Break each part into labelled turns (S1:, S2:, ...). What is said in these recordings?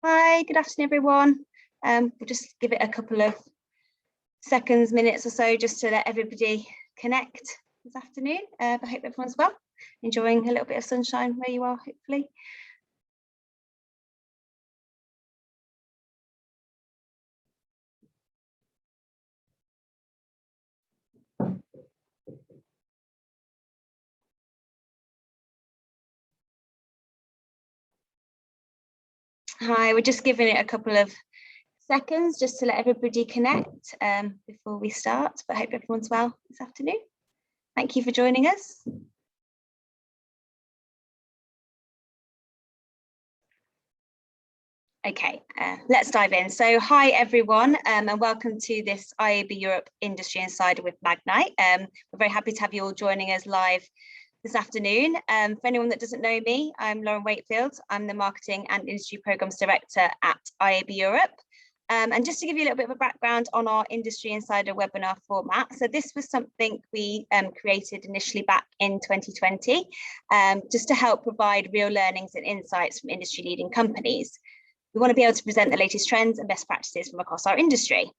S1: Hi, good afternoon, everyone. We'll just give it a couple of seconds, minutes or so, just to let everybody connect this afternoon. I hope everyone's well, enjoying a little bit of sunshine where you are, hopefully. Hi, we're just giving it a couple of seconds just to let everybody connect before we start, but I hope everyone's well this afternoon. Thank you for joining us. Okay, let's dive in. So hi everyone, and welcome to this IAB Europe Industry Insider with Magnite. We're very happy to have you all joining us live this afternoon. For anyone that doesn't know me, I'm Lauren Wakefield. I'm the Marketing and Industry Programs Director at IAB Europe. And just to give you a little bit of a background on our Industry Insider webinar format. So this was something we created initially back in 2020, just to help provide real learnings and insights from industry leading companies. We want to be able to present the latest trends and best practices from across our industry.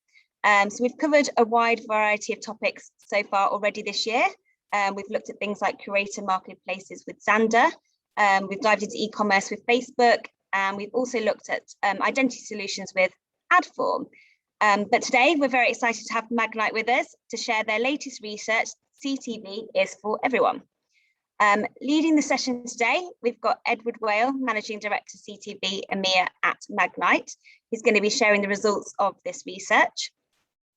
S1: So we've covered a wide variety of topics so far already this year. We've looked at things like curator marketplaces with Xandr. We've dived into e-commerce with Facebook, and we've also looked at identity solutions with Adform. But today we're very excited to have Magnite with us to share their latest research, CTV is for everyone. Leading the session today, we've got Edward Wale, Managing Director CTV EMEA at Magnite. He's going to be sharing the results of this research.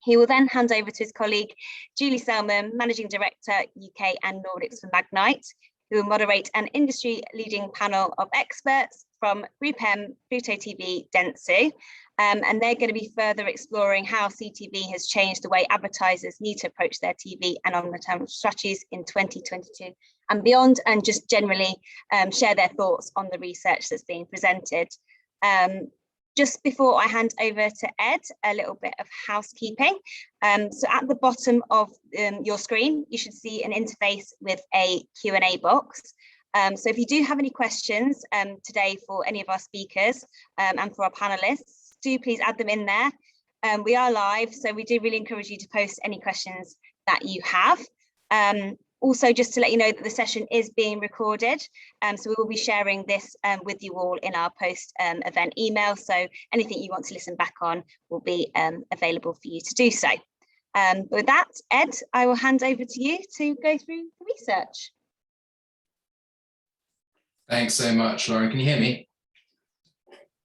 S1: He will then hand over to his colleague, Julie Selman, Managing Director, UK and Nordics for Magnite, who will moderate an industry-leading panel of experts from GroupM, Pluto TV, Dentsu, and they're going to be further exploring how CTV has changed the way advertisers need to approach their TV and omnichannel strategies in 2022 and beyond, and just generally share their thoughts on the research that's being presented. Just before I hand over to Ed, a little bit of housekeeping. So at the bottom of your screen, you should see an interface with a Q&A box. So if you do have any questions today for any of our speakers and for our panelists, do please add them in there. We are live, so we do really encourage you to post any questions that you have. Also, just to let you know that the session is being recorded, so we will be sharing this with you all in our post-event email, so anything you want to listen back on will be available for you to do so. With that, Ed, I will hand over to you to go through the research.
S2: Thanks so much, Lauren. Can you hear me?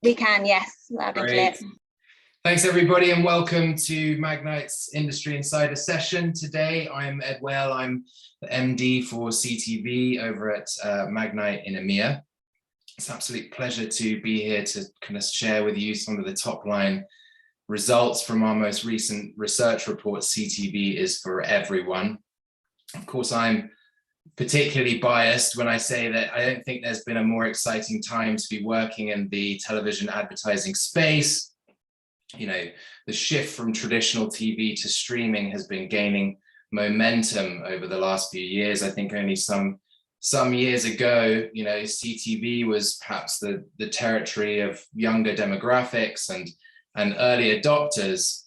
S1: We can, yes, loud and clear.
S2: Thanks everybody, and welcome to Magnite's Industry Insider session. Today I'm Ed Wale, I'm the MD for CTV over at Magnite in EMEA. It's an absolute pleasure to be here to kind of share with you some of the top line results from our most recent research report, CTV is for everyone. Of course, I'm particularly biased when I say that I don't think there's been a more exciting time to be working in the television advertising space. You know, the shift from traditional TV to streaming has been gaining momentum over the last few years. I think only some years ago, you know, CTV was perhaps the territory of younger demographics and early adopters.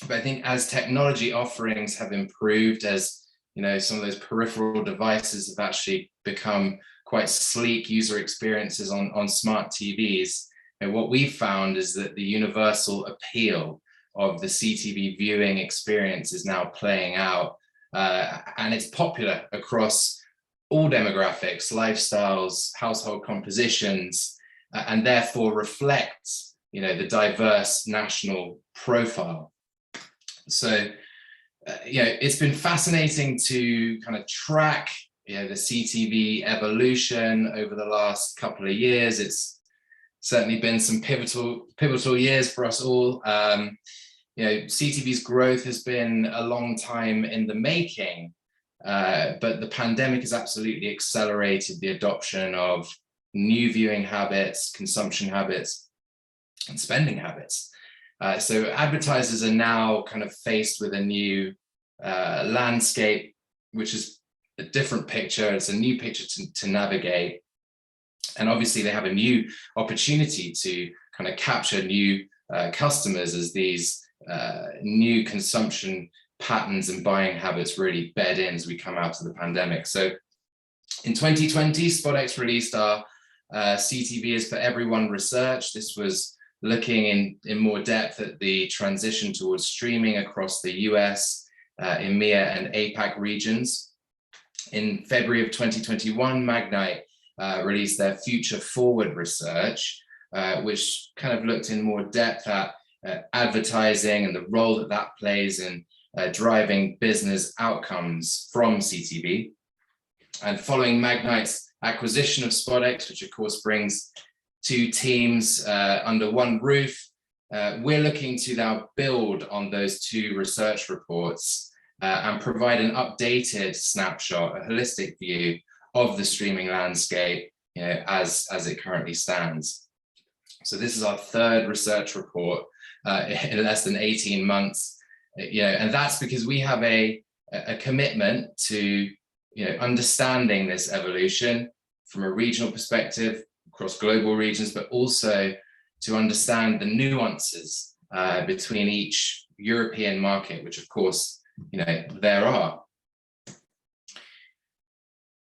S2: But I think as technology offerings have improved, as you know, some of those peripheral devices have actually become quite sleek user experiences on smart TVs. And what we've found is that the universal appeal of the CTV viewing experience is now playing out, and it's popular across all demographics, lifestyles, household compositions, and therefore reflects, you know, the diverse national profile. So, you know, it's been fascinating to kind of track, you know, the CTV evolution over the last couple of years. It's certainly been some pivotal years for us all. You know, CTV's growth has been a long time in the making, but the pandemic has absolutely accelerated the adoption of new viewing habits, consumption habits, and spending habits. So advertisers are now kind of faced with a new landscape, which is a different picture. It's a new picture to navigate. And obviously they have a new opportunity to kind of capture new customers as these new consumption patterns and buying habits really bed in as we come out of the pandemic. So in 2020, SpotX released our CTV is for everyone research. This was looking in more depth at the transition towards streaming across the US, EMEA and APAC regions. In February of 2021, Magnite released their Future Forward research, which kind of looked in more depth at advertising and the role that that plays in driving business outcomes from CTV. And following Magnite's acquisition of SpotX, which of course brings two teams under one roof, we're looking to now build on those two research reports and provide an updated snapshot, a holistic view of the streaming landscape, as it currently stands. So this is our third research report in less than 18 months, and that's because we have a commitment to understanding this evolution from a regional perspective across global regions, but also to understand the nuances between each European market, which of course, there are.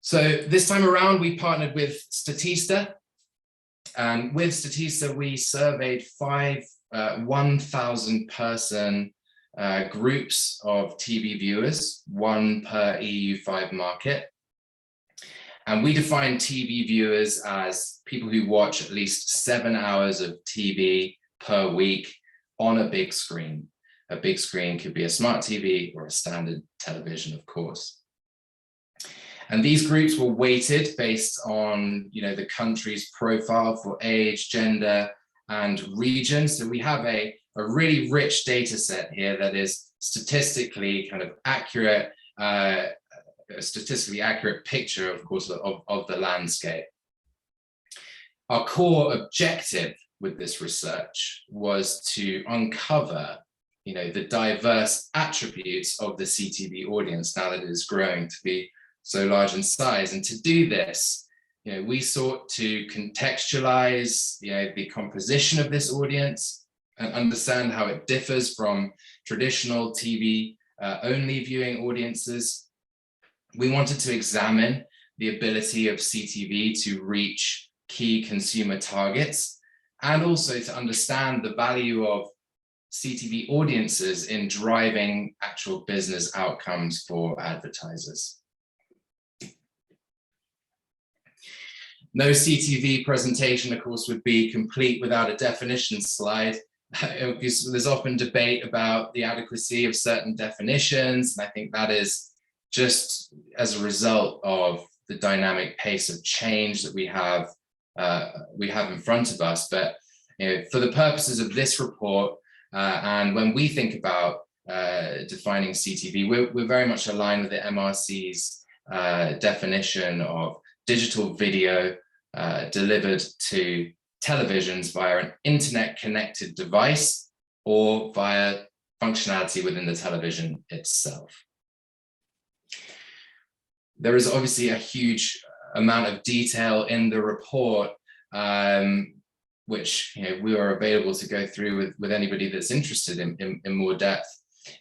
S2: So this time around, we partnered with Statista, and with Statista, we surveyed 1,000 person groups of TV viewers, one per EU5 market. And we define TV viewers as people who watch at least 7 hours of TV per week on a big screen. A big screen could be a smart TV or a standard television, of course. And these groups were weighted based on, the country's profile for age, gender, and region. So we have a really rich data set here that is statistically kind of accurate, a statistically accurate picture, of course, of the landscape. Our core objective with this research was to uncover, the diverse attributes of the CTV audience now that it is growing to be so large in size. And to do this, we sought to contextualize, the composition of this audience and understand how it differs from traditional TV only viewing audiences. We wanted to examine the ability of CTV to reach key consumer targets and also to understand the value of CTV audiences in driving actual business outcomes for advertisers. No CTV presentation, of course, would be complete without a definition slide. There's often debate about the adequacy of certain definitions, and I think that is just as a result of the dynamic pace of change that we have in front of us. But for the purposes of this report, and when we think about defining CTV, we're very much aligned with the MRC's definition of digital video delivered to televisions via an internet-connected device or via functionality within the television itself. There is obviously a huge amount of detail in the report, which we are available to go through with anybody that's interested in more depth.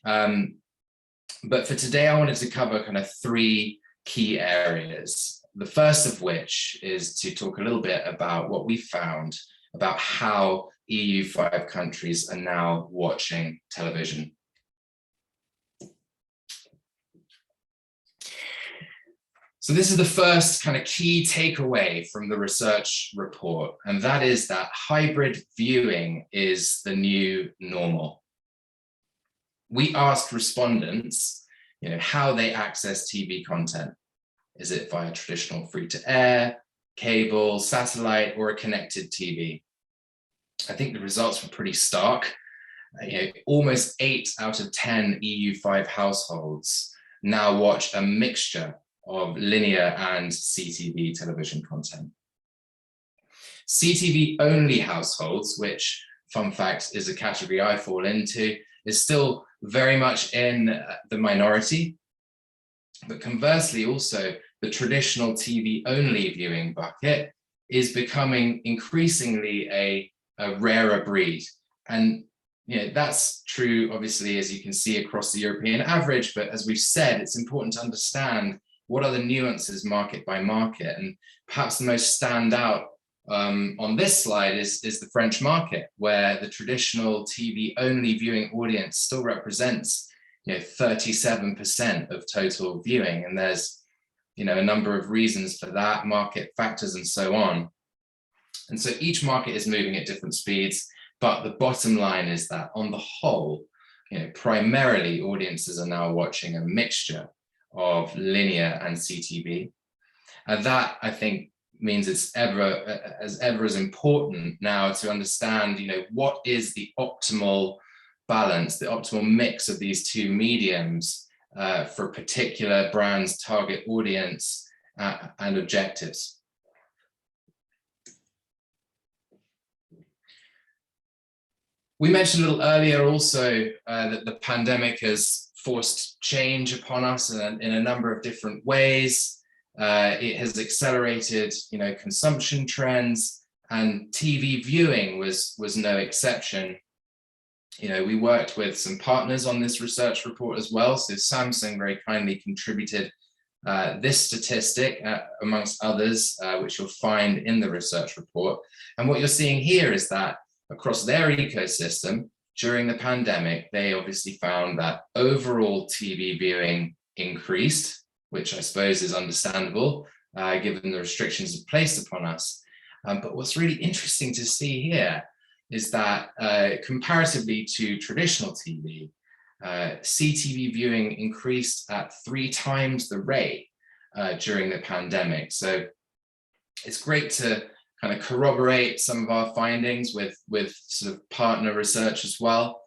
S2: But for today, I wanted to cover kind of three key areas. The first of which is to talk a little bit about what we found about how EU5 countries are now watching television. So this is the first kind of key takeaway from the research report, and that is that hybrid viewing is the new normal. We asked respondents, how they access TV content. Is it via traditional free-to-air, cable, satellite, or a connected TV? I think the results were pretty stark. Almost 8 out of 10 EU5 households now watch a mixture of linear and CTV television content. CTV-only households, which, fun fact, is a category I fall into, is still very much in the minority. But conversely, also, the traditional TV-only viewing bucket is becoming increasingly a a rarer breed. And that's true, obviously, as you can see across the European average, but as we've said, it's important to understand what are the nuances market by market. And perhaps the most standout on this slide is the French market, where the traditional TV only viewing audience still represents 37% of total viewing. And there's a number of reasons for that, market factors and so on. And so each market is moving at different speeds, but the bottom line is that on the whole, primarily audiences are now watching a mixture of linear and CTV. And that, I think, means it's ever as important now to understand, what is the optimal balance, the optimal mix of these two mediums for a particular brand's target audience and objectives. We mentioned a little earlier also that the pandemic has forced change upon us in a number of different ways. It has accelerated, consumption trends, and TV viewing was no exception. We worked with some partners on this research report as well. So Samsung very kindly contributed this statistic amongst others, which you'll find in the research report. And what you're seeing here is that across their ecosystem during the pandemic, they obviously found that overall TV viewing increased, which I suppose is understandable given the restrictions placed upon us. But what's really interesting to see here is that comparatively to traditional TV, CTV viewing increased at 3 times the rate during the pandemic. So it's great to kind of corroborate some of our findings with sort of partner research as well.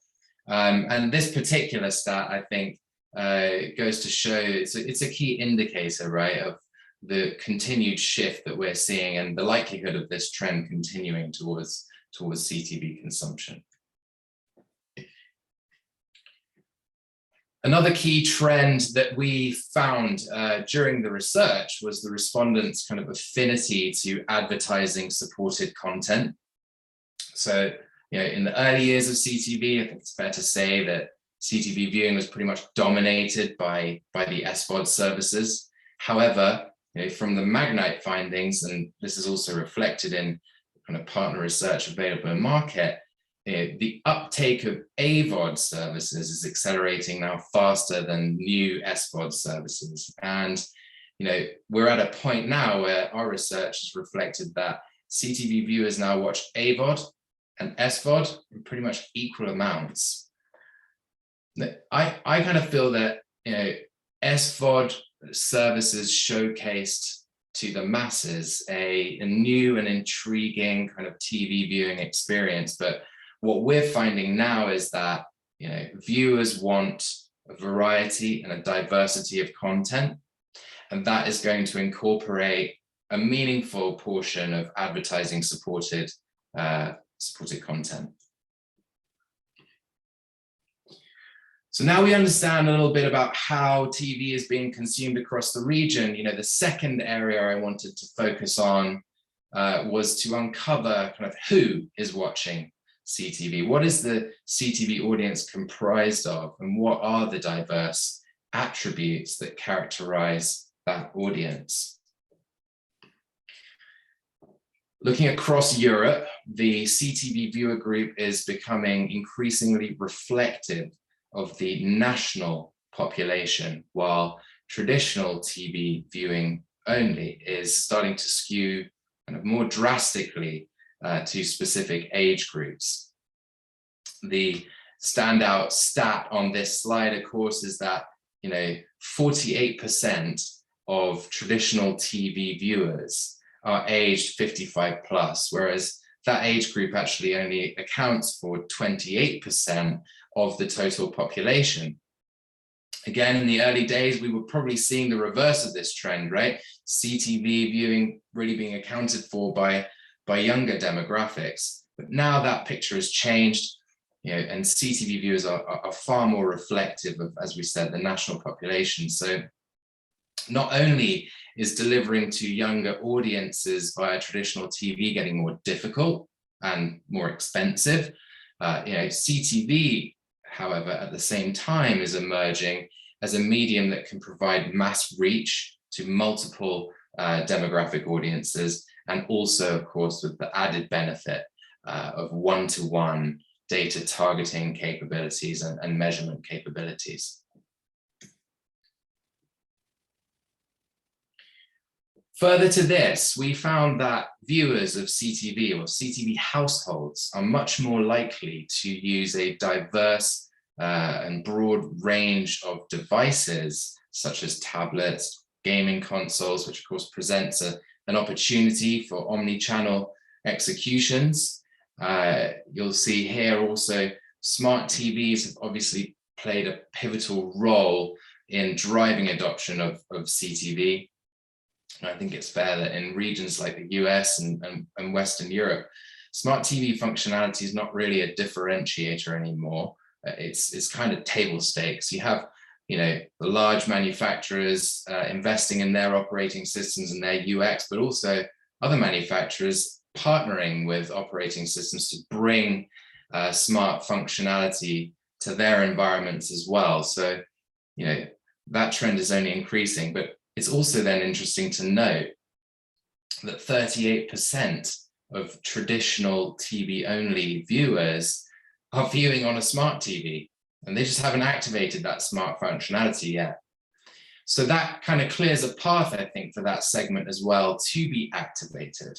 S2: And this particular stat, I think, goes to show it's a key indicator, right, of the continued shift that we're seeing and the likelihood of this trend continuing towards CTV consumption. Another key trend that we found during the research was the respondents' kind of affinity to advertising supported content. So, in the early years of CTV, I think it's fair to say that CTV viewing was pretty much dominated by the SVOD services. However, from the Magnite findings, and this is also reflected in kind of partner research available in market, the uptake of AVOD services is accelerating now faster than new SVOD services. And, we're at a point now where our research has reflected that CTV viewers now watch AVOD and SVOD in pretty much equal amounts. I kind of feel that, SVOD services showcased to the masses a new and intriguing kind of TV viewing experience. But what we're finding now is that, viewers want a variety and a diversity of content, and that is going to incorporate a meaningful portion of advertising supported content. So now we understand a little bit about how TV is being consumed across the region. The second area I wanted to focus on was to uncover kind of who is watching CTV. What is the CTV audience comprised of, and what are the diverse attributes that characterize that audience? Looking across Europe, the CTV viewer group is becoming increasingly reflective of the national population, while traditional TV viewing only is starting to skew kind of more drastically to specific age groups. The standout stat on this slide, of course, is that 48% of traditional TV viewers are aged 55 plus, whereas that age group actually only accounts for 28% of the total population. Again, in the early days, we were probably seeing the reverse of this trend, right? CTV viewing really being accounted for by younger demographics. But now that picture has changed, and CTV viewers are far more reflective of, as we said, the national population. So not only is delivering to younger audiences via traditional TV getting more difficult, and more expensive. CTV, however, at the same time is emerging as a medium that can provide mass reach to multiple demographic audiences, and also, of course, with the added benefit of one-to-one data targeting capabilities and measurement capabilities. Further to this, we found that viewers of CTV or CTV households are much more likely to use a diverse and broad range of devices, such as tablets, gaming consoles, which of course presents an opportunity for omni-channel executions. You'll see here also smart TVs have obviously played a pivotal role in driving adoption of CTV. I think it's fair that in regions like the US and Western Europe, smart TV functionality is not really a differentiator anymore. It's kind of table stakes. You have, the large manufacturers investing in their operating systems and their UX, but also other manufacturers partnering with operating systems to bring smart functionality to their environments as well. So, that trend is only increasing, but it's also then interesting to note that 38% of traditional TV-only viewers are viewing on a smart TV, and they just haven't activated that smart functionality yet. So that kind of clears a path, I think, for that segment as well to be activated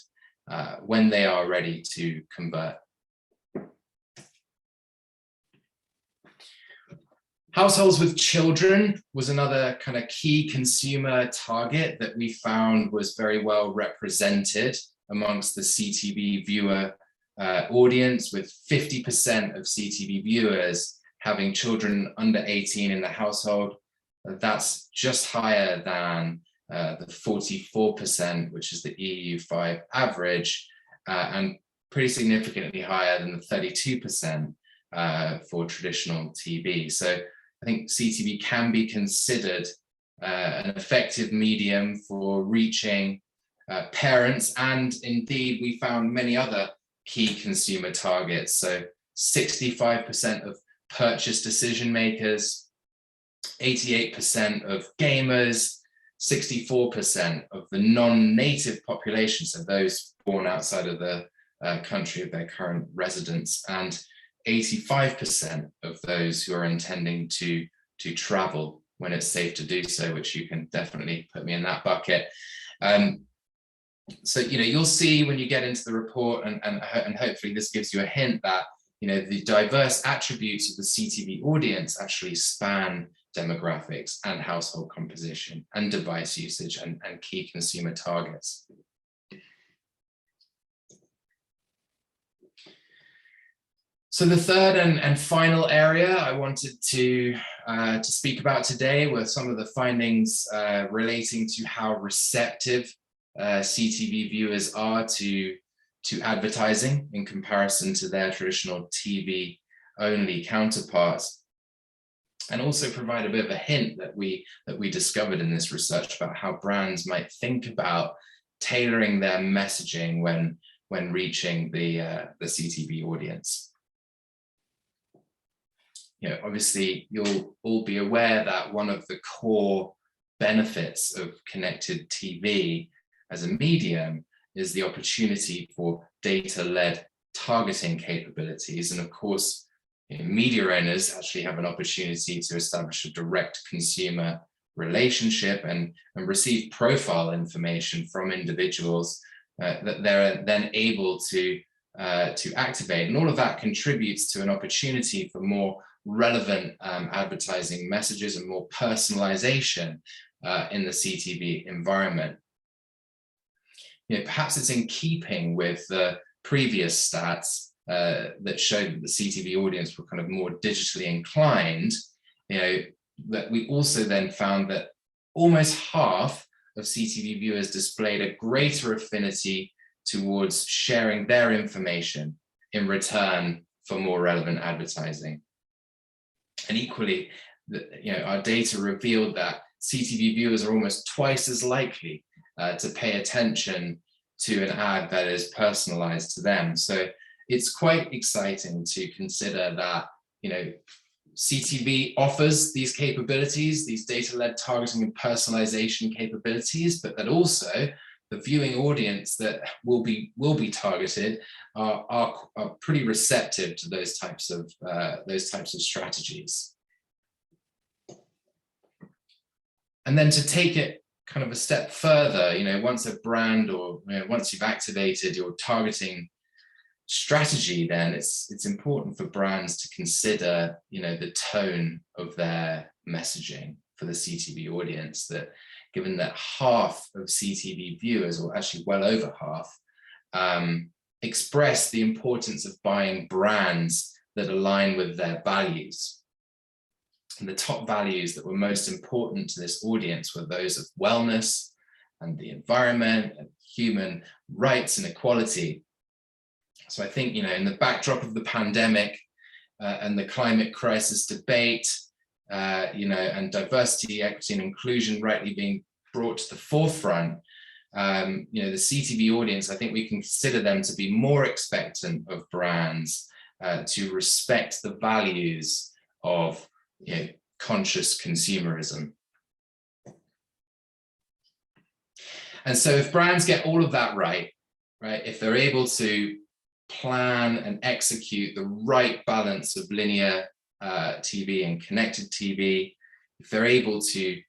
S2: when they are ready to convert. Households with children was another kind of key consumer target that we found was very well represented amongst the CTV viewer audience, with 50% of CTV viewers having children under 18 in the household. That's just higher than the 44%, which is the EU5 average, and pretty significantly higher than the 32% for traditional TV. So I think CTV can be considered an effective medium for reaching parents, and indeed we found many other key consumer targets. So 65% of purchase decision makers, 88% of gamers, 64% of the non-native population, so those born outside of the country of their current residence, and 85% of those who are intending to travel when it's safe to do so, which you can definitely put me in that bucket. So you'll see when you get into the report, and hopefully this gives you a hint that the diverse attributes of the CTV audience actually span demographics and household composition and device usage and key consumer targets. So the third and final area I wanted to speak about today were some of the findings relating to how receptive CTV viewers are to advertising in comparison to their traditional TV only counterparts, and also provide a bit of a hint that we discovered in this research about how brands might think about tailoring their messaging when reaching the CTV audience. Obviously you'll all be aware that one of the core benefits of connected TV as a medium is the opportunity for data-led targeting capabilities. And of course, media owners actually have an opportunity to establish a direct consumer relationship and receive profile information from individuals that they're then able to activate. And all of that contributes to an opportunity for more relevant advertising messages and more personalization in the CTV environment. Perhaps it's in keeping with the previous stats that showed that the CTV audience were kind of more digitally inclined, that we also then found that almost half of CTV viewers displayed a greater affinity towards sharing their information in return for more relevant advertising. And equally, our data revealed that CTV viewers are almost twice as likely to pay attention to an ad that is personalized to them. So it's quite exciting to consider that, CTV offers these capabilities, these data-led targeting and personalization capabilities, but that also the viewing audience that will be targeted are pretty receptive to those types of strategies. And then to take it kind of a step further, once a brand or once you've activated your targeting strategy, then it's important for brands to consider, the tone of their messaging for the CTV audience, that given that half of CTV viewers, or actually well over half, express the importance of buying brands that align with their values. And the top values that were most important to this audience were those of wellness and the environment and human rights and equality. So I think, in the backdrop of the pandemic and the climate crisis debate, and diversity, equity, and inclusion rightly being brought to the forefront, the CTV audience, I think we can consider them to be more expectant of brands to respect the values of conscious consumerism. And so if brands get all of that right, if they're able to plan and execute the right balance of linear TV and connected TV, if they're able to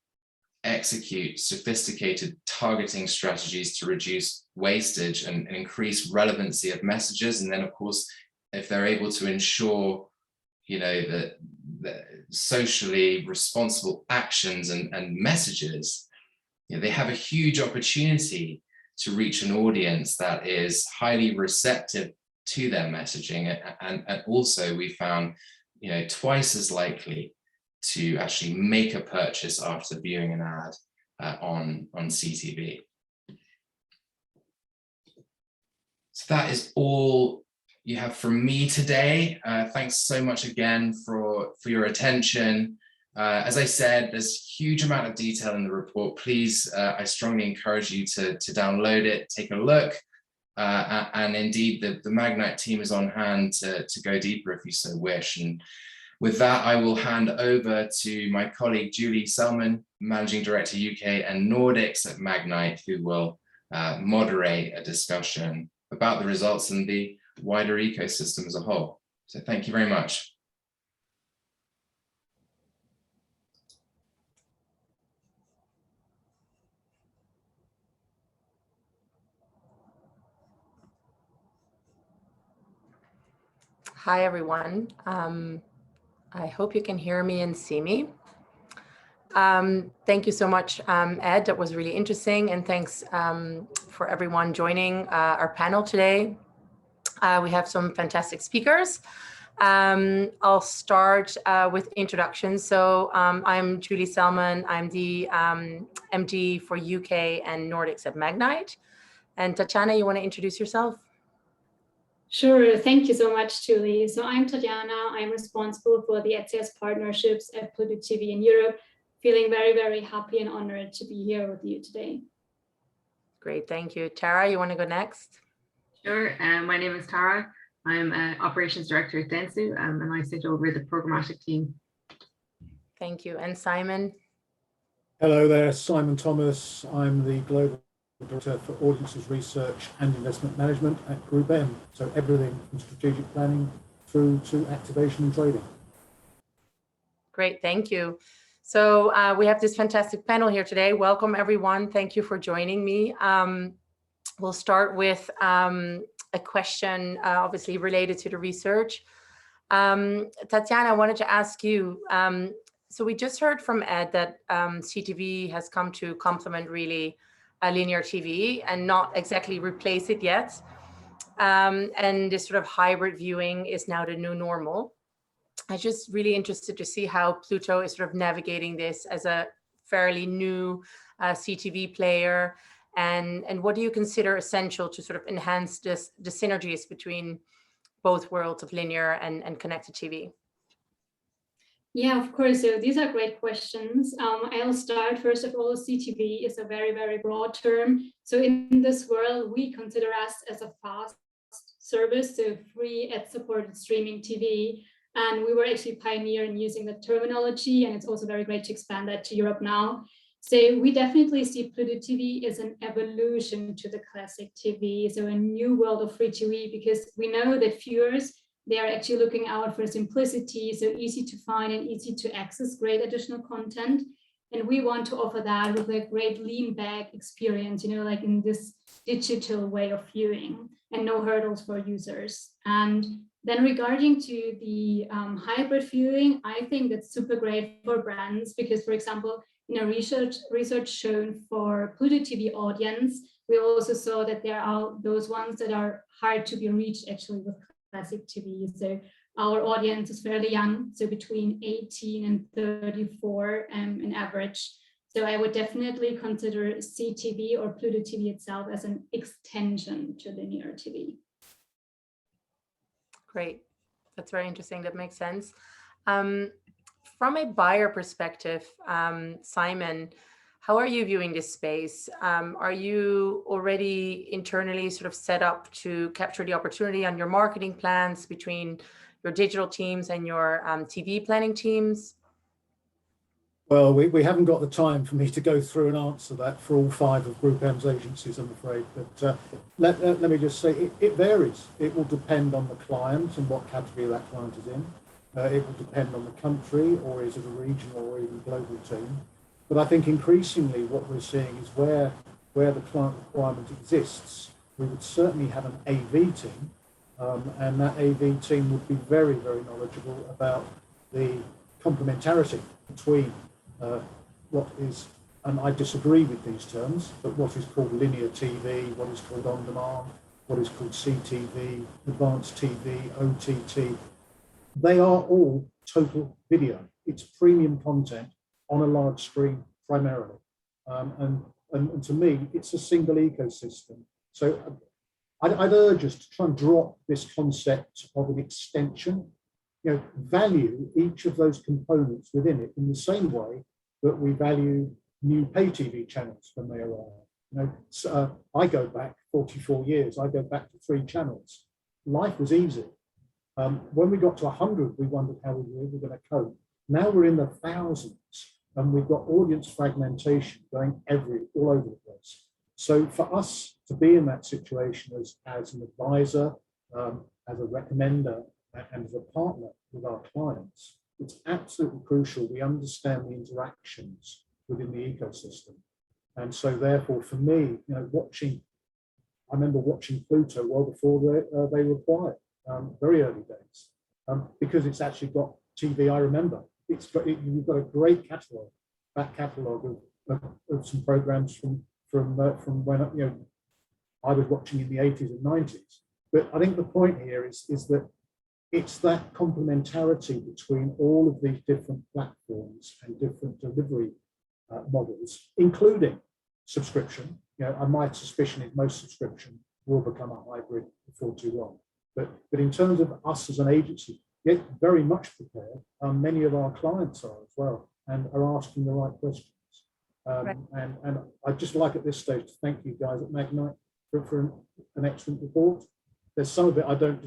S2: execute sophisticated targeting strategies to reduce wastage and increase relevancy of messages, and then of course, if they're able to ensure, that socially responsible actions and messages, they have a huge opportunity to reach an audience that is highly receptive to their messaging, and also we found twice as likely to actually make a purchase after viewing an ad on CTV. So that is all you have from me today. Thanks so much again for your attention. As I said, there's a huge amount of detail in the report. Please, I strongly encourage you to download it, take a look. And indeed, the Magnite team is on hand to go deeper if you so wish. And with that, I will hand over to my colleague, Julie Selman, Managing Director UK and Nordics at Magnite, who will moderate a discussion about the results and the wider ecosystem as a whole. So thank you very much.
S3: Hi, everyone. I hope you can hear me and see me. Thank you so much, Ed. That was really interesting. And thanks for everyone joining our panel today. We have some fantastic speakers. I'll start with introductions. So I'm Julie Selman. I'm the MD for UK and Nordics at Magnite. And Tatiana, you want to introduce yourself?
S4: Sure, thank you so much, Julie. So I'm Tatiana. I'm responsible for the AdSales partnerships at Pluto TV in Europe. Feeling very, very happy and honored to be here with you today.
S3: Great, thank you. Tara, you want to go next?
S5: Sure, my name is Tara. I'm Operations Director at Dentsu, and I sit over the programmatic team.
S3: Thank you. And Simon?
S6: Hello there, Simon Thomas. I'm the Global Director for Audiences Research and Investment Management at Group M. So everything from strategic planning through to activation and trading.
S3: Great, thank you. So we have this fantastic panel here today. Welcome, everyone. Thank you for joining me. We'll start with a question, obviously related to the research. Tatiana, I wanted to ask you, so we just heard from Ed that CTV has come to complement really linear TV and not exactly replace it yet. And this sort of hybrid viewing is now the new normal. I'm just really interested to see how Pluto is sort of navigating this as a fairly new CTV player. And what do you consider essential to sort of enhance the synergies between both worlds of linear and connected TV?
S4: Yeah, of course. So these are great questions. I'll start. First of all, CTV is a very, very broad term. So in this world, we consider us as a fast service, so free ad-supported streaming TV. And we were actually pioneer in using the terminology, and it's also very great to expand that to Europe now. So we definitely see Pluto TV as an evolution to the classic TV, so a new world of free TV, because we know that viewers, they are actually looking out for simplicity, so easy to find and easy to access great additional content. And we want to offer that with a great lean back experience, you know, like in this digital way of viewing, and no hurdles for users. And then regarding to the hybrid viewing, I think that's super great for brands because, for example, in a research shown for Pluto TV audience, we also saw that there are those ones that are hard to be reached actually with classic TV. So our audience is fairly young, so between 18 and 34 in average. So I would definitely consider CTV or Pluto TV itself as an extension to linear TV.
S3: Great. That's very interesting. That makes sense. From a buyer perspective, Simon, how are you viewing this space? Are you already internally sort of set up to capture the opportunity on your marketing plans between your digital teams and your TV planning teams?
S6: Well, we haven't got the time for me to go through and answer that for all 5 of Group M's agencies, I'm afraid. But let me just say, it varies. It will depend on the client and what category that client is in. It will depend on the country, or is it a regional or even global team. But I think increasingly what we're seeing is where the client requirement exists, we would certainly have an AV team, and that AV team would be very, very knowledgeable about the complementarity between what is, and I disagree with these terms, but what is called linear TV, what is called on demand, what is called CTV, advanced TV, OTT. They are all total video. It's premium content on a large screen primarily. And to me, it's a single ecosystem. So I'd urge us to try and drop this concept of an extension, you know, value each of those components within it in the same way that we value new pay TV channels when they arrive. You know, so, I go back 44 years, I go back to 3 channels. Life was easy. When we got to 100, we wondered how we were going to cope. Now we're in the thousands, and we've got audience fragmentation going all over the place. So for us to be in that situation as an advisor, as a recommender, and as a partner with our clients, it's absolutely crucial we understand the interactions within the ecosystem. And so therefore, for me, you know, I remember watching Pluto well before they were acquired, very early days, because it's actually got TV. I remember you've got a great back catalogue of some programs from when, you know, I was watching in the 80s and 90s. But I think the point here is that it's that complementarity between all of these different platforms and different delivery models, including subscription. You know, and my suspicion is most subscription will become a hybrid before too long. But in terms of us as an agency, we're very much prepared. Many of our clients are as well, and are asking the right questions.
S3: Right.
S6: And I'd just like at this stage to thank you guys at Magnite for an excellent report. There's some of it I don't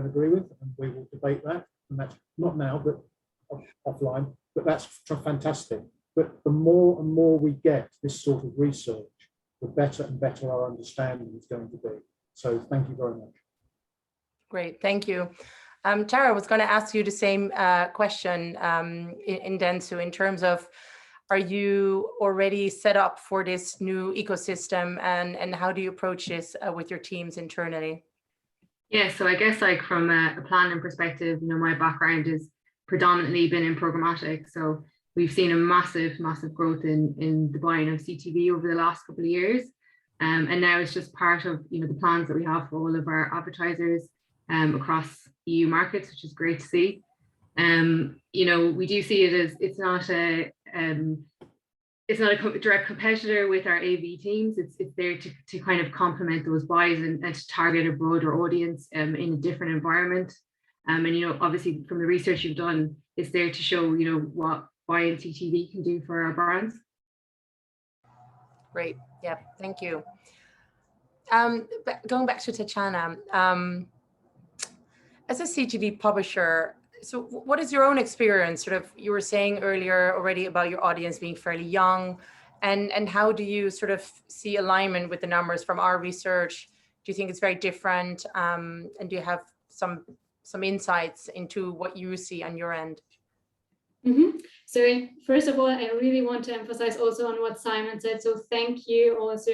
S6: agree with, and we will debate that. And that's not now, but offline. But that's fantastic. But the more and more we get this sort of research, the better and better our understanding is going to be. So thank you very much.
S3: Great, thank you. Tara, I was going to ask you the same question in Dentsu, in terms of, are you already set up for this new ecosystem, and how do you approach this with your teams internally?
S5: Yeah, so I guess like from a planning perspective, you know, my background is predominantly been in programmatic. So we've seen a massive growth in the buying of CTV over the last couple of years. And now it's just part of, you know, the plans that we have for all of our advertisers across EU markets, which is great to see. You know, we do see it as it's not a direct competitor with our AV teams. It's there to kind of complement those buys and to target a broader audience in a different environment. And, you know, obviously from the research you've done, it's there to show, you know, what buying CTV can do for our brands.
S3: Great. Yeah, thank you. Going back to Tatiana, as a CTV publisher, so what is your own experience? Sort of, you were saying earlier already about your audience being fairly young, and how do you sort of see alignment with the numbers from our research? Do you think it's very different? And do you have some insights into what you see on your end?
S4: Mm-hmm. So first of all, I really want to emphasize also on what Simon said. So thank you also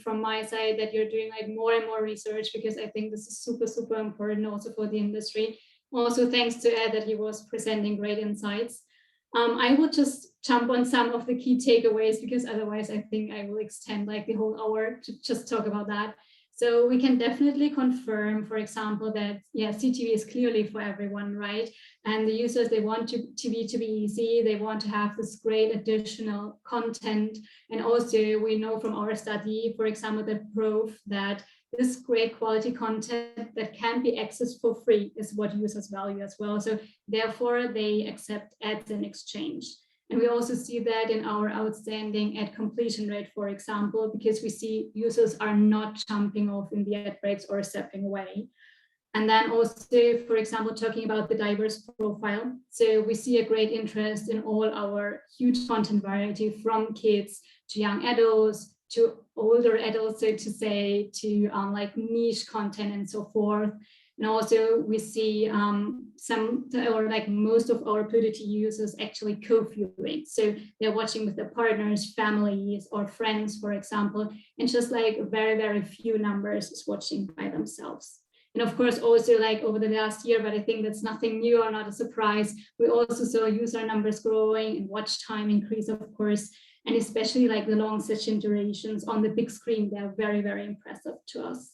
S4: from my side that you're doing like more and more research, because I think this is super, super important also for the industry. Also, thanks to Ed that he was presenting great insights. I will just jump on some of the key takeaways, because otherwise I think I will extend like the whole hour to just talk about that. So we can definitely confirm, for example, that CTV is clearly for everyone, right? And the users, they want TV to be easy. They want to have this great additional content. And also we know from our study, for example, that proof that this great quality content that can be accessed for free is what users value as well. So therefore they accept ads in exchange. And we also see that in our outstanding ad completion rate, for example, because we see users are not jumping off in the ad breaks or stepping away. And then also, for example, talking about the diverse profile. So we see a great interest in all our huge content variety, from kids to young adults to older adults, so to say, to like niche content and so forth. And also we see some, or like most of our Pluto users actually co-viewing. So they're watching with their partners, families, or friends, for example, and just like very, very few numbers is watching by themselves. And of course, also like over the last year, but I think that's nothing new or not a surprise, we also saw user numbers growing and watch time increase, of course, and especially like the long session durations on the big screen, they're very, very impressive to us.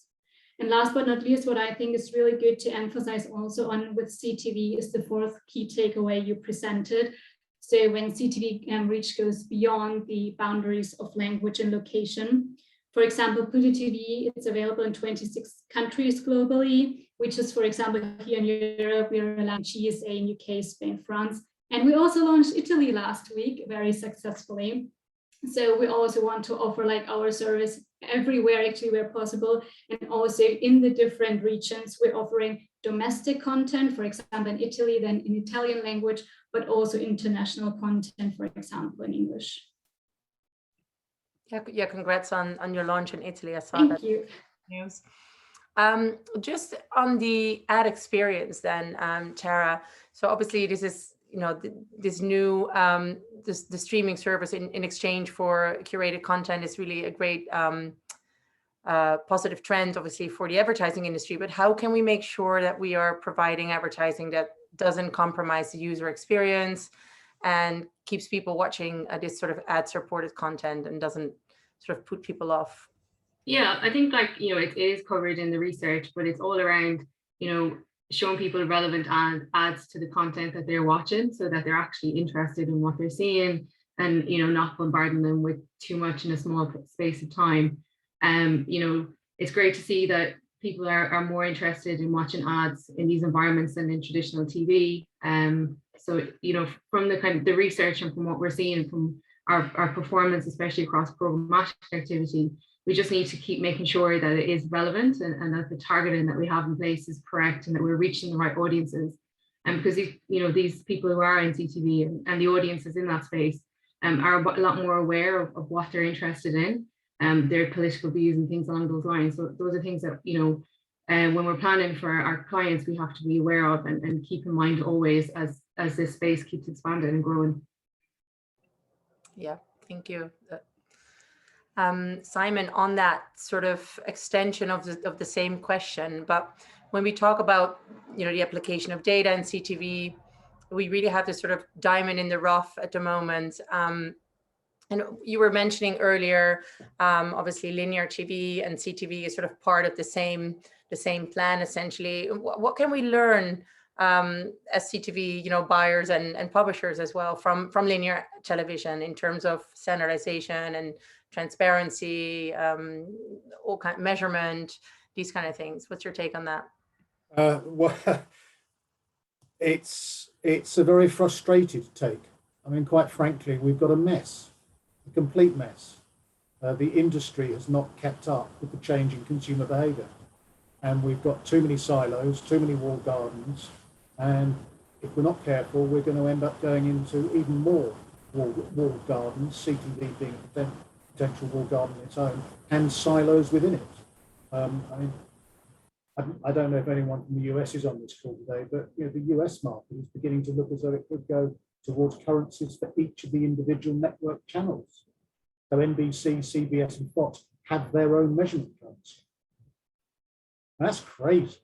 S4: And last but not least, what I think is really good to emphasize also on with CTV is the fourth key takeaway you presented. So when CTV reach goes beyond the boundaries of language and location. For example, Pluto TV, it's available in 26 countries globally, which is, for example, here in Europe, we are allowed GSA in UK, Spain, France. And we also launched Italy last week very successfully. So we also want to offer like our service everywhere actually where possible, and also in the different regions we're offering domestic content, for example in Italy, then in Italian language, but also international content, for example in English.
S3: Yeah, congrats on your launch in Italy. I saw
S4: Thank
S3: that
S4: you.
S3: news. Just on the ad experience then, Tara, so obviously this is, you know, this new the streaming service in exchange for curated content is really a great positive trend, obviously, for the advertising industry. But how can we make sure that we are providing advertising that doesn't compromise the user experience and keeps people watching this sort of ad-supported content and doesn't sort of put people off?
S5: Yeah, I think like, you know, it is covered in the research, but it's all around, you know, showing people relevant ads to the content that they're watching, so that they're actually interested in what they're seeing, and, you know, not bombarding them with too much in a small space of time. You know, it's great to see that people are more interested in watching ads in these environments than in traditional TV. So, you know, from the kind of the research and from what we're seeing from our performance, especially across programmatic activity, we just need to keep making sure that it is relevant and that the targeting that we have in place is correct and that we're reaching the right audiences. And because these people who are in CTV and the audiences in that space are a lot more aware of what they're interested in, their political views and things along those lines. So those are things that, you know, when we're planning for our clients, we have to be aware of and keep in mind always as this space keeps expanding and growing.
S3: Yeah, thank you. Simon, on that sort of extension of the same question, but when we talk about, you know, the application of data in CTV, we really have this sort of diamond in the rough at the moment. And you were mentioning earlier, obviously linear TV and CTV is sort of part of the same plan, essentially. What can we learn as CTV, you know, buyers and publishers as well from linear television in terms of standardization and transparency, all kind of measurement, these kind of things? What's your take on that?
S6: Well, it's a very frustrated take. I mean, quite frankly, we've got a mess, a complete mess. The industry has not kept up with the change in consumer behaviour. and we've got too many silos, too many walled gardens, and if we're not careful, we're going to end up going into even more walled gardens, CTV being a potential walled garden in its own, and silos within it. I mean, I don't know if anyone from the US is on this call today, but the US market is beginning to look as though it could go towards currencies for each of the individual network channels. So NBC, CBS, and Fox have their own measurement currency. That's crazy.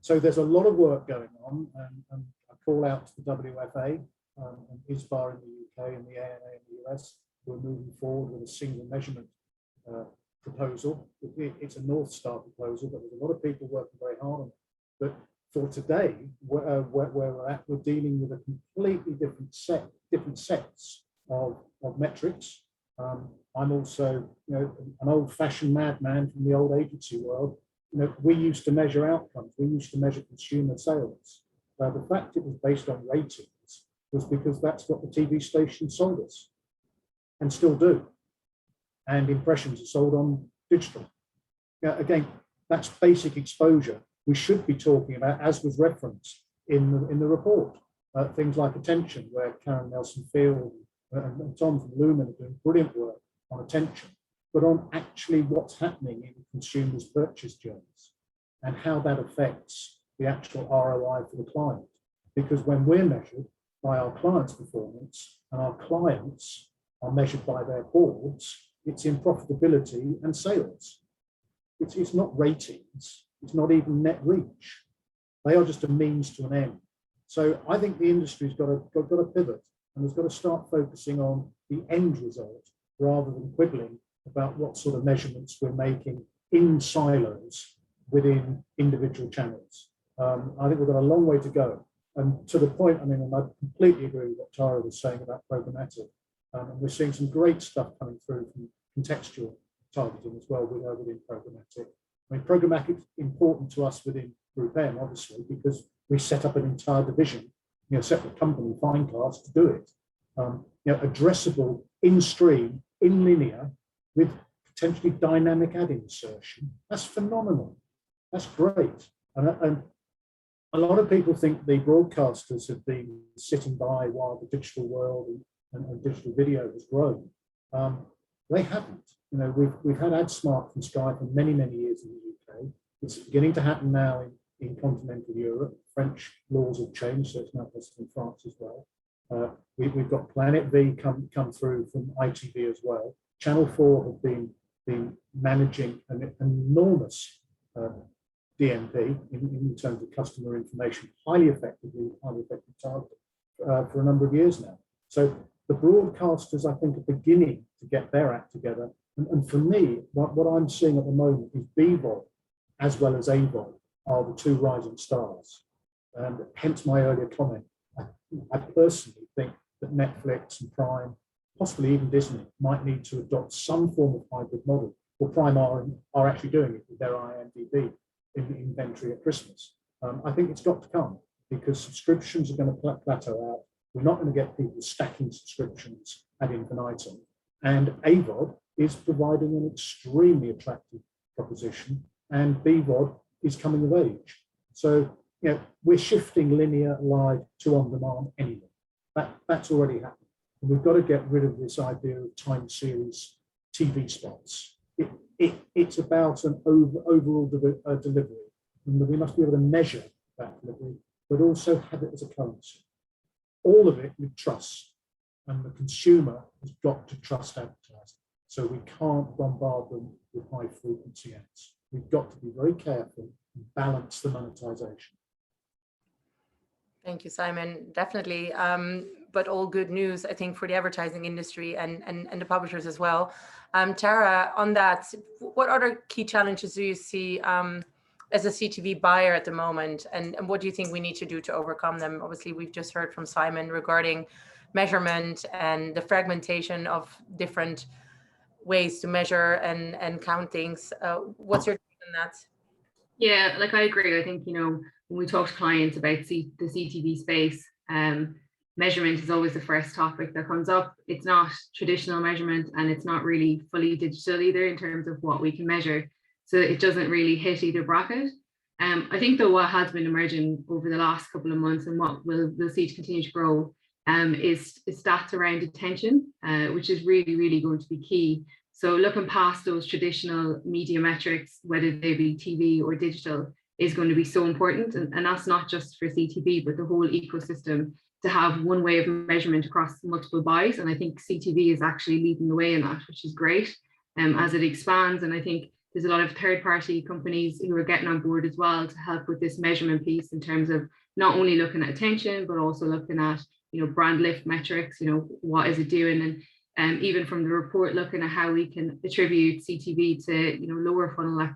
S6: So there's a lot of work going on, and I call out to the WFA and ISBAR in the UK and the ANA in the US, who are moving forward with a single measurement proposal. It's a North Star proposal, but there's a lot of people working very hard on it. But for today, where we're at, we're dealing with a completely different sets of metrics. I'm also, an old-fashioned madman from the old agency world. We used to measure outcomes. We used to measure consumer sales. The fact it was based on ratings was because that's what the TV stations sold us, and still do. And impressions are sold on digital. Again, that's basic exposure. We should be talking about, as was referenced in the report, things like attention, where Karen Nelson-Field and Tom from Lumen are doing brilliant work on attention, but on actually what's happening in consumers' purchase journeys and how that affects the actual ROI for the client. Because when we're measured by our clients' performance and our clients are measured by their boards, it's in profitability and sales. It's not ratings, it's not even net reach. They are just a means to an end. So I think the industry's got to pivot and has got to start focusing on the end result rather than quibbling about what sort of measurements we're making in silos within individual channels. I think we've got a long way to go. And to the point, I mean, and I completely agree with what Tara was saying about programmatic. And we're seeing some great stuff coming through from contextual targeting as well within programmatic. I mean, programmatic is important to us within Group M, obviously, because we set up an entire division, separate company, Finecast, to do it. Addressable in stream, in linear, with potentially dynamic ad insertion. That's phenomenal. That's great. And a lot of people think the broadcasters have been sitting by while the digital world and digital video has grown. They haven't. We've had AdSmart from Sky for many, many years in the UK. It's beginning to happen now in continental Europe. French laws have changed, so it's now possible in France as well. We've got Planet V come through from ITV as well. Channel 4 have been managing an enormous DMP in terms of customer information, highly effective targeting for a number of years now. So the broadcasters, I think, are beginning to get their act together. And for me, what I'm seeing at the moment is BVOD as well as AVOD are the two rising stars. And hence my earlier comment. I personally think that Netflix and Prime, possibly even Disney, might need to adopt some form of hybrid model. Well, Prime are actually doing it with their IMDb inventory at Christmas. I think it's got to come because subscriptions are going to plateau out. We're not going to get people stacking subscriptions ad infinitum. And AVOD is providing an extremely attractive proposition, and BVOD is coming of age. So, we're shifting linear, live to on-demand anyway. That's already happened. And we've got to get rid of this idea of time series TV spots. It's about an overall delivery, and we must be able to measure that delivery, but also have it as a currency. All of it with trust, and the consumer has got to trust advertising. So we can't bombard them with high frequency ads. We've got to be very careful and balance the monetization.
S3: Thank you, Simon. Definitely, but all good news, I think, for the advertising industry and the publishers as well. Tara, on that, what other key challenges do you see as a CTV buyer at the moment, and what do you think we need to do to overcome them? Obviously, we've just heard from Simon regarding measurement and the fragmentation of different ways to measure and count things. What's your take on that?
S5: Yeah, I agree. I think, when we talk to clients about the CTV space, measurement is always the first topic that comes up. It's not traditional measurement, and it's not really fully digital either in terms of what we can measure. so it doesn't really hit either bracket. I think though what has been emerging over the last couple of months and what we'll see to continue to grow is stats around attention, which is really going to be key. So looking past those traditional media metrics, whether they be TV or digital, is going to be so important. And that's not just for CTV, but the whole ecosystem, to have one way of measurement across multiple buys. And I think CTV is actually leading the way in that, which is great as it expands. And I think there's a lot of third-party companies who are getting on board as well to help with this measurement piece, in terms of not only looking at attention, but also looking at, brand lift metrics, what is it doing? And even from the report, looking at how we can attribute CTV to, lower funnel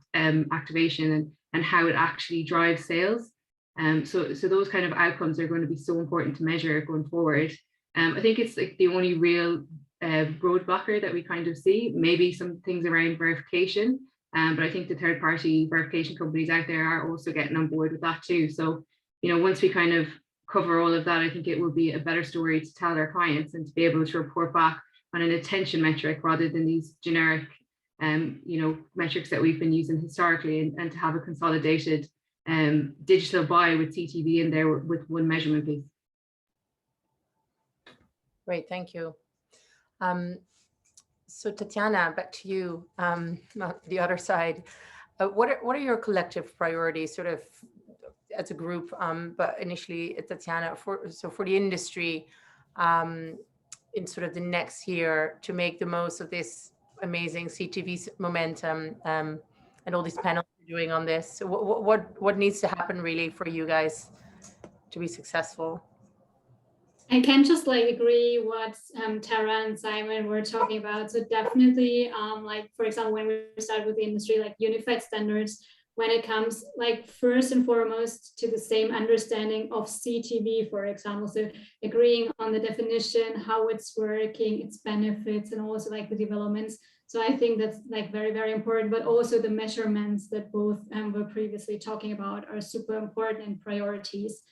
S5: activation and how it actually drives sales. So those kind of outcomes are going to be so important to measure going forward. I think it's like the only real roadblocker that we kind of see, maybe some things around verification. But I think the third-party verification companies out there are also getting on board with that too. So, once we kind of cover all of that, I think it will be a better story to tell our clients and to be able to report back on an attention metric rather than these generic, metrics that we've been using historically, and to have a consolidated digital buy with CTV in there with one measurement piece.
S3: Great, thank you. So Tatiana, back to you, the other side. What are your collective priorities, sort of as a group, but initially Tatiana, for the industry in sort of the next year, to make the most of this amazing CTV momentum and all these panels you're doing on this? So what needs to happen really for you guys to be successful?
S4: I can just agree what Tara and Simon were talking about. So definitely, for example, when we start with the industry, unified standards, when it comes first and foremost to the same understanding of CTV, for example. So agreeing on the definition, how it's working, its benefits, and also the developments. So I think that's very, very important, but also the measurements that both were previously talking about are super important and priorities.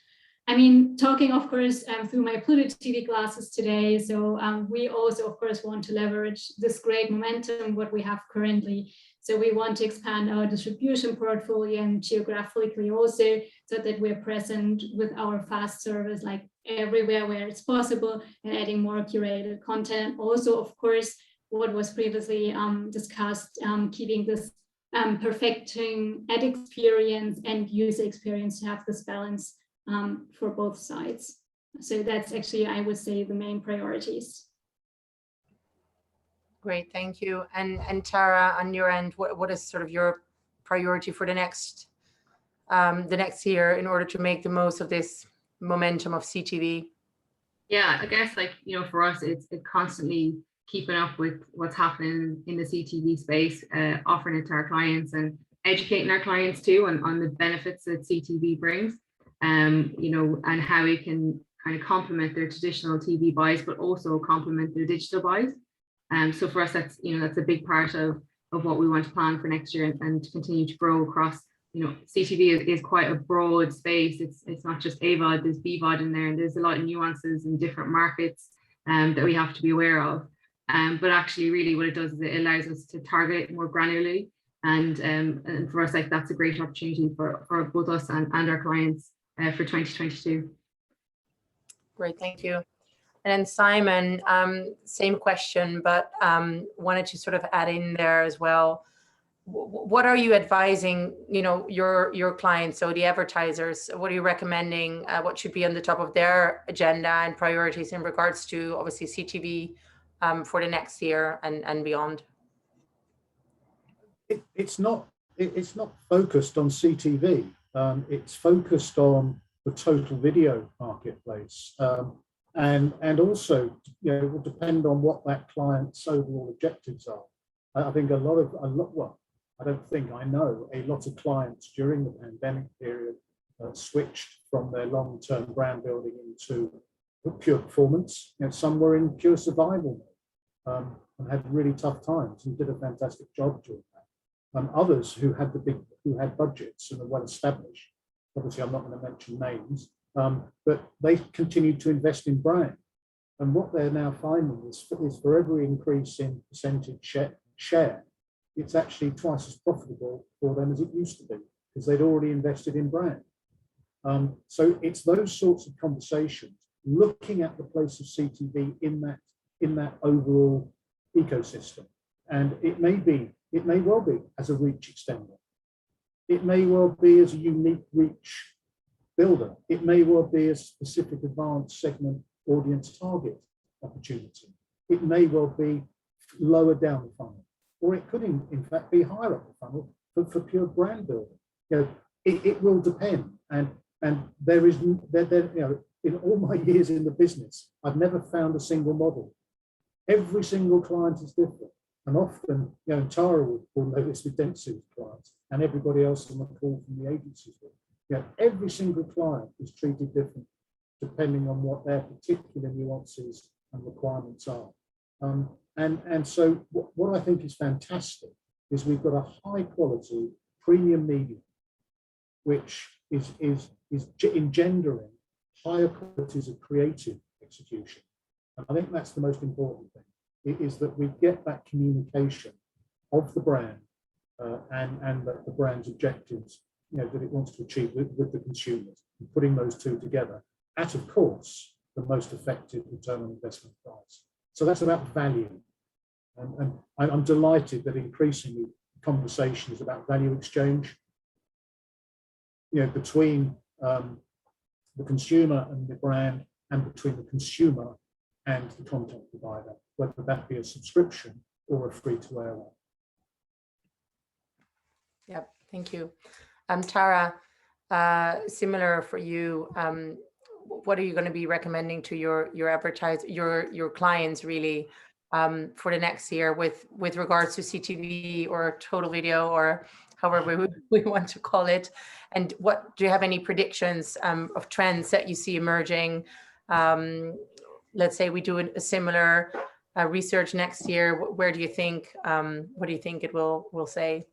S4: I mean, talking, of course, through my Pluto TV classes today. So we also, of course, want to leverage this great momentum, what we have currently. So we want to expand our distribution portfolio and geographically also, so that we're present with our fast service, everywhere where it's possible, and adding more curated content. Also, of course, what was previously discussed, keeping this perfecting ad experience and user experience to have this balance for both sides. So that's actually, I would say, the main priorities.
S3: Great, thank you. And Tara, on your end, what is sort of your priority for the next year in order to make the most of this momentum of CTV?
S5: Yeah, I guess for us, it's constantly keeping up with what's happening in the CTV space, offering it to our clients and educating our clients too on the benefits that CTV brings. And how it can kind of complement their traditional TV buys, but also complement their digital buys. So for us, that's a big part of what we want to plan for next year and to continue to grow across. CTV is quite a broad space. It's not just AVOD, there's BVOD in there, and there's a lot of nuances in different markets that we have to be aware of. But actually, really, what it does is it allows us to target more granularly, and for us, that's a great opportunity for both us and our clients for 2022.
S3: Great, thank you. And then Simon, same question, but wanted to sort of add in there as well. What are you advising, your clients, so the advertisers? What are you recommending? What should be on the top of their agenda and priorities in regards to obviously CTV for the next year and beyond?
S6: It's not focused on CTV. It's focused on the total video marketplace, and also, it will depend on what that client's overall objectives are. I think I know a lot of clients during the pandemic period switched from their long-term brand building into pure performance. Some were in pure survival mode and had really tough times and did a fantastic job doing that. Others who had budgets and are well established. Obviously, I'm not going to mention names, but they continued to invest in brand. And what they're now finding is for every increase in percentage share, it's actually twice as profitable for them as it used to be, because they'd already invested in brand. So it's those sorts of conversations, looking at the place of CTV in that overall ecosystem. And it may well be as a reach extender. It may well be as a unique reach builder. It may well be a specific advanced segment audience target opportunity. It may well be lower down the funnel, or it could in fact be higher up the funnel for pure brand building. You know, it will depend. And there is, you know, in all my years in the business, I've never found a single model. Every single client is different. And often, you know, Tara will know this with Dentsu's clients and everybody else on the call from the agencies. You know, every single client is treated different depending on what their particular nuances and requirements are. And so what I think is fantastic is we've got a high quality premium medium, which is engendering higher qualities of creative execution. And I think that's the most important thing. It is that we get that communication of the brand and the brand's objectives, you know, that it wants to achieve with the consumers, and putting those two together at, of course, the most effective return on investment price. So that's about value. And I'm delighted that increasingly the conversation is about value exchange, you know, between the consumer and the brand, and between the consumer and the content provider, whether that be a subscription or a free-to-air one.
S3: Yep, thank you. Tara, similar for you, what are you going to be recommending to your advertisers, your clients really, for the next year with regards to CTV or total video, or however we want to call it? And what do you have any predictions of trends that you see emerging? Let's say we do a similar research next year. Where do you think? What do you think it will say?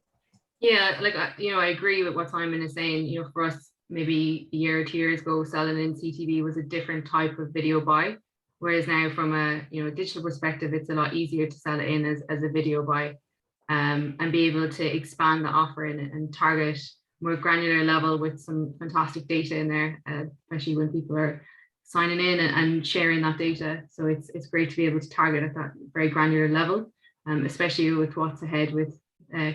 S5: Yeah, like, you know, I agree with what Simon is saying. You know, for us, maybe a year or 2 years ago, selling in CTV was a different type of video buy, whereas now from a, you know, digital perspective, it's a lot easier to sell it in as a video buy, and be able to expand the offering and target more granular level with some fantastic data in there, especially when people are signing in and sharing that data. So it's great to be able to target at that very granular level, especially with what's ahead with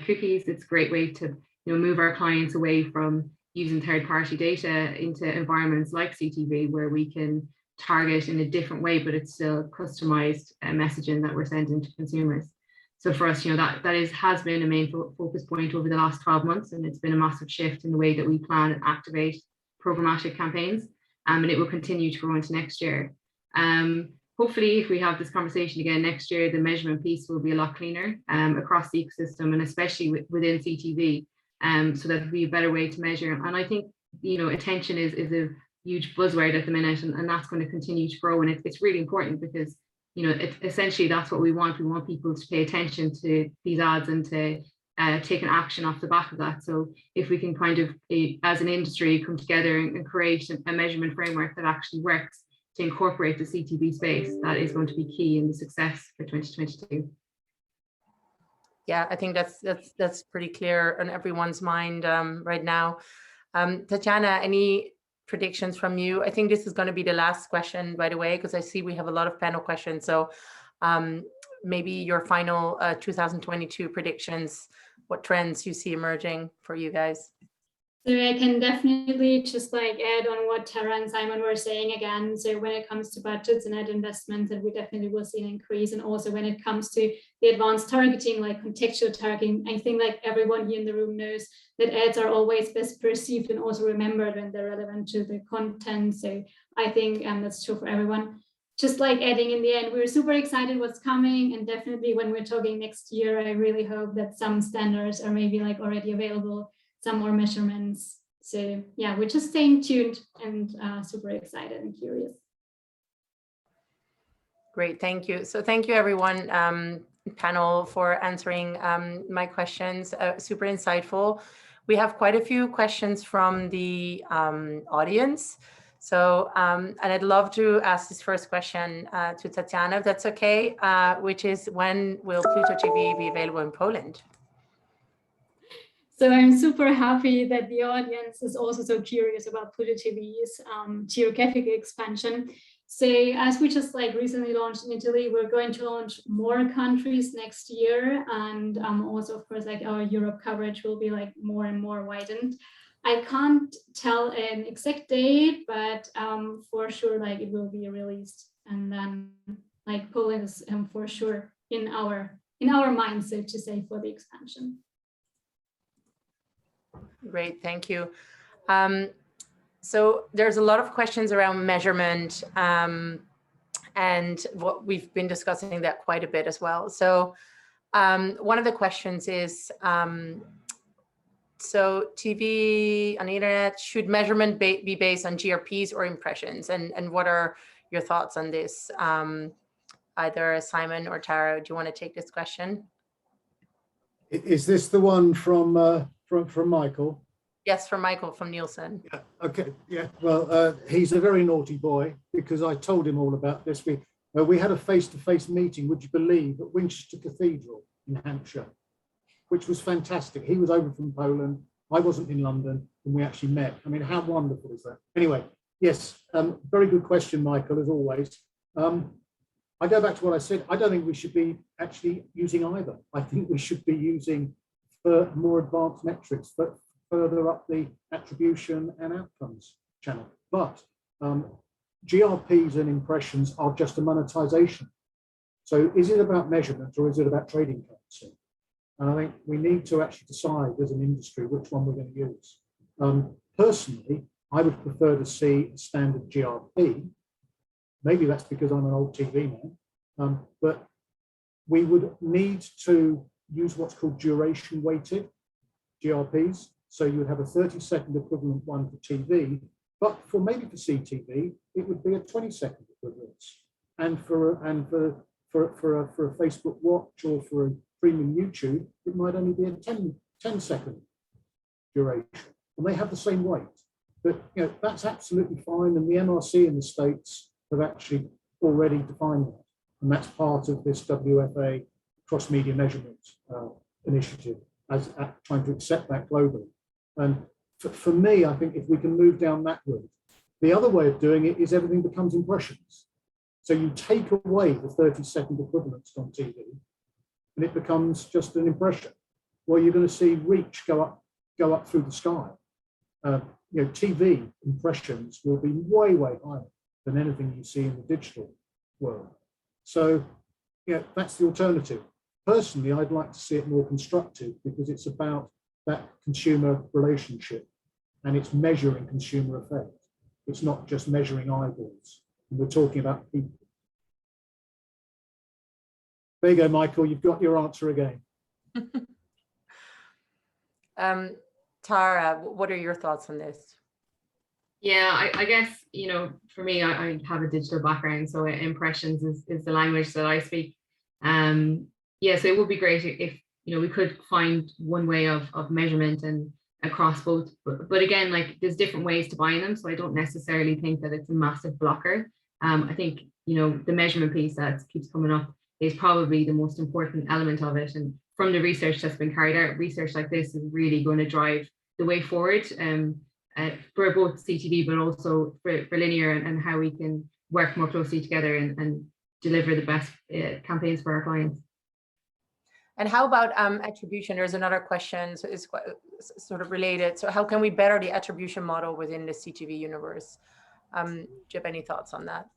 S5: cookies. It's a great way to, you know, move our clients away from using third-party data into environments like CTV, where we can target in a different way, but it's still customized messaging that we're sending to consumers. So for us, you know, that has been a main focus point over the last 12 months, and it's been a massive shift in the way that we plan and activate programmatic campaigns, and it will continue to grow into next year. Hopefully, if we have this conversation again next year, the measurement piece will be a lot cleaner across the ecosystem, and especially within CTV, so that will be a better way to measure. And I think, you know, attention is a huge buzzword at the minute, and that's going to continue to grow. And it's really important because, you know, essentially that's what we want. We want people to pay attention to these ads and to take an action off the back of that. So if we can kind of, as an industry, come together and create a measurement framework that actually works to incorporate the CTV space, that is going to be key in the success for 2022.
S3: Yeah, I think that's pretty clear on everyone's mind right now. Tatiana, any predictions from you? I think this is going to be the last question, by the way, because I see we have a lot of panel questions. So maybe your final 2022 predictions, what trends you see emerging for you guys?
S4: So I can definitely just like add on what Tara and Simon were saying again. So when it comes to budgets and ad investment, that we definitely will see an increase. And also when it comes to the advanced targeting, like contextual targeting, I think like everyone here in the room knows that ads are always best perceived and also remembered when they're relevant to the content. So I think that's true for everyone. Just like adding in the end, we're super excited what's coming. And definitely when we're talking next year, I really hope that some standards are maybe like already available, some more measurements. So yeah, we're just staying tuned and super excited and curious.
S3: Great, thank you. So thank you everyone, panel, for answering my questions, super insightful. We have quite a few questions from the audience. So, and I'd love to ask this first question to Tatiana, if that's okay, which is, when will Pluto TV be available in Poland?
S4: So I'm super happy that the audience is also so curious about Pluto TV's geographic expansion. So as we just recently launched in Italy, we're going to launch more countries next year. And also, of course, our Europe coverage will be more and more widened. I can't tell an exact date, but for sure, it will be released. And then Poland is for sure in our minds, so to say, for the expansion.
S3: Great, thank you. So there's a lot of questions around measurement, and what we've been discussing that quite a bit as well. So one of the questions is, so TV on the internet, should measurement be based on GRPs or impressions? And what are your thoughts on this? Either Simon or Tara, do you want to take this question?
S6: Is this the one from Michael?
S3: Yes, from Michael from Nielsen.
S6: Yeah, okay, yeah. Well, he's a very naughty boy because I told him all about this. We had a face-to-face meeting, would you believe, at Winchester Cathedral in Hampshire, which was fantastic. He was over from Poland, I wasn't in London, and we actually met. I mean, how wonderful is that? Anyway, yes, very good question, Michael, as always. I go back to what I said. I don't think we should be actually using either. I think we should be using more advanced metrics, but further up the attribution and outcomes channel. But GRPs and impressions are just a monetization. So is it about measurement or is it about trading currency? And I think we need to actually decide as an industry which one we're going to use. Personally, I would prefer to see a standard GRP. Maybe that's because I'm an old TV man, but we would need to use what's called duration weighted GRPs. So you would have a 30-second equivalent one for TV, but maybe for CTV, it would be a 20-second equivalence. And for a Facebook Watch or for a premium YouTube, it might only be a 10-second duration, and they have the same weight. But that's absolutely fine, and the MRC in the States have actually already defined that, and that's part of this WFA cross-media measurement initiative, as trying to accept that globally. And for me, I think if we can move down that route, the other way of doing it is everything becomes impressions. So you take away the 30-second equivalence on TV, and it becomes just an impression. Well, you're going to see reach go up through the sky. TV impressions will be way, way higher than anything you see in the digital world. So, that's the alternative. Personally, I'd like to see it more constructive because it's about that consumer relationship and it's measuring consumer effect. It's not just measuring eyeballs. And we're talking about people. There you go, Michael, you've got your answer again.
S3: Tara, what are your thoughts on this?
S5: Yeah, I guess, for me, I have a digital background, so impressions is the language that I speak. Yeah, so it would be great if, we could find one way of measurement and across both, but again, there's different ways to bind them. So I don't necessarily think that it's a massive blocker. I think, the measurement piece that keeps coming up is probably the most important element of it. And from the research that's been carried out, research like this is really going to drive the way forward for both CTV, but also for linear and how we can work more closely together and deliver the best campaigns for our clients.
S3: And how about attribution? There's another question, so it's quite, sort of related. So how can we better the attribution model within the CTV universe? Do you have any thoughts on that?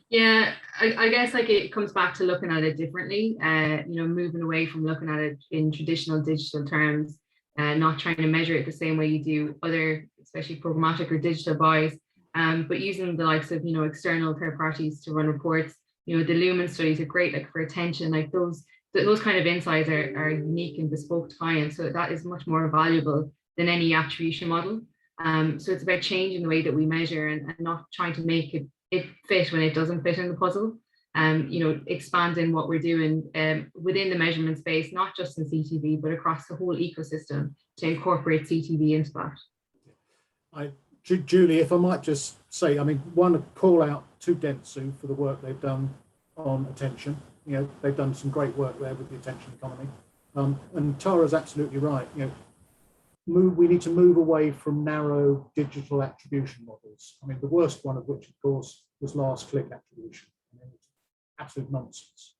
S5: Yeah, I guess it comes back to looking at it differently, moving away from looking at it in traditional digital terms, not trying to measure it the same way you do other, especially programmatic or digital buys, but using the likes of, external third parties to run reports. The Lumen studies are great, for attention, those kind of insights are unique and bespoke to clients. So that is much more valuable than any attribution model. So it's about changing the way that we measure and not trying to make it fit when it doesn't fit in the puzzle. Expanding what we're doing within the measurement space, not just in CTV, but across the whole ecosystem to incorporate CTV into that.
S6: Julie, if I might just say, one, call out to Dentsu for the work they've done on attention. They've done some great work there with the attention economy. And Tara's absolutely right. we need to move away from narrow digital attribution models. I mean, the worst one of which, of course, was last click attribution. I mean, absolute nonsense.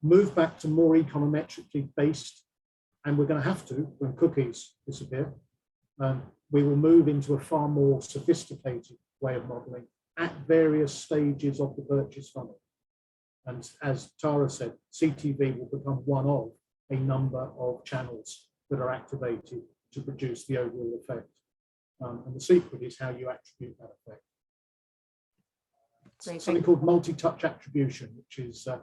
S6: Move back to more econometrically based, and we're going to have to when cookies disappear. We will move into a far more sophisticated way of modeling at various stages of the purchase funnel. And as Tara said, CTV will become one of a number of channels that are activated to produce the overall effect. And the secret is how you attribute that effect. Something called multi-touch attribution, which is a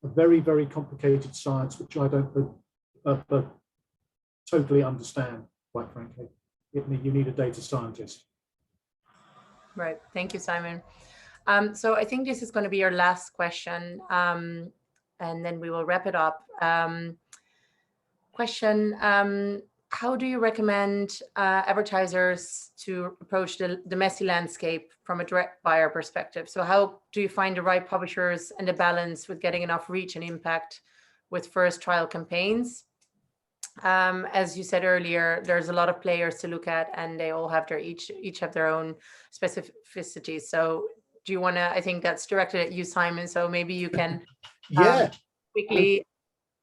S6: very, very complicated science, which I don't totally understand, quite frankly. You need a data scientist.
S3: Right. Thank you, Simon. So I think this is going to be your last question, and then we will wrap it up. Question, how do you recommend advertisers to approach the messy landscape from a direct buyer perspective? So how do you find the right publishers and the balance with getting enough reach and impact with first trial campaigns? As you said earlier, there's a lot of players to look at, and they all have each have their own specificities. So do you want to, I think that's directed at you, Simon, so maybe you can quickly,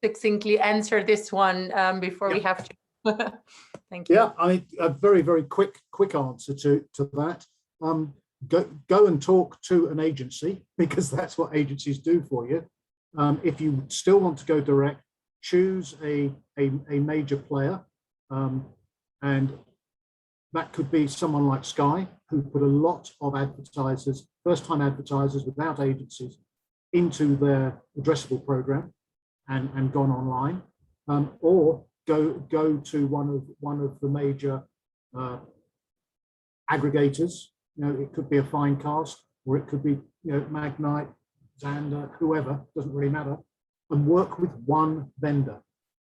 S3: succinctly answer this one before we have to. Thank you.
S6: Yeah, I mean, a very, very quick answer to that. Go and talk to an agency, because that's what agencies do for you. If you still want to go direct, choose a major player, and that could be someone like Sky, who put a lot of advertisers, first-time advertisers without agencies, into their addressable program and gone online, or go to one of the major aggregators. You know, it could be a Finecast, or it could be, you know, Magnite, Xandr, whoever, doesn't really matter, and work with one vendor.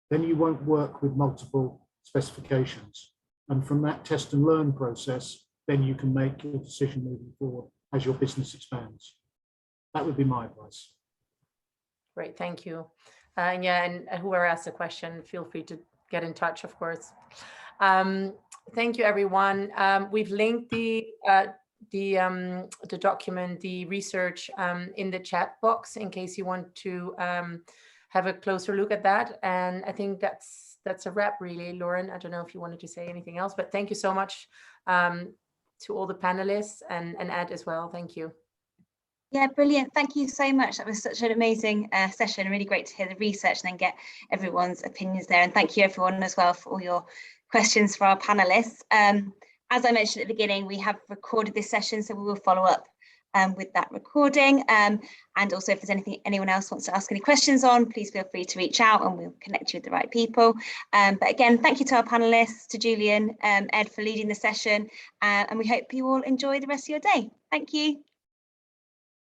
S6: Then you won't work with multiple specifications. And from that test and learn process, then you can make your decision moving forward as your business expands. That would be my advice.
S3: Great, thank you. Yeah, and whoever asked the question, feel free to get in touch, of course. Thank you, everyone. We've linked the document, the research, in the chat box in case you want to have a closer look at that. And I think that's a wrap, really. Lauren, I don't know if you wanted to say anything else, but thank you so much to all the panelists, and Ed as well. Thank you.
S1: Yeah, brilliant. Thank you so much. That was such an amazing session. Really great to hear the research and then get everyone's opinions there. And thank you everyone as well for all your questions for our panelists. As I mentioned at the beginning, we have recorded this session, so we will follow up with that recording. And also, if there's anyone else wants to ask any questions on, please feel free to reach out and we'll connect you with the right people. But again, thank you to our panelists, to Julian, Ed for leading the session, and we hope you all enjoy the rest of your day. Thank you.